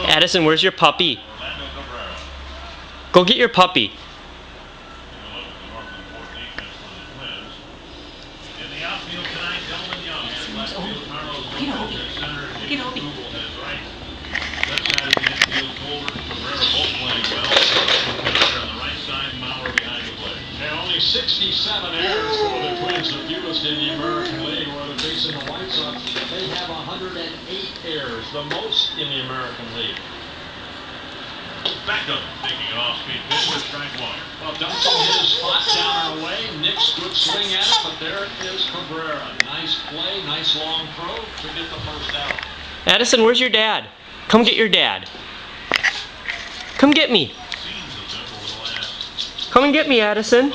Addison, where's your puppy? Go get your puppy. Only 67 errors for the Twins, the fewest in the American League, where they're facing the White Sox. They have 108 errors, the most in the American League. Beckham taking an off-speed pitch for strike one. Well, Duncan hit his spot down and away. Nick's good swing at it, but there is Cabrera. Nice play, nice long throw to get the first out. Addison, where's your dad? Come get your dad. Come get me. Come and get me, Addison.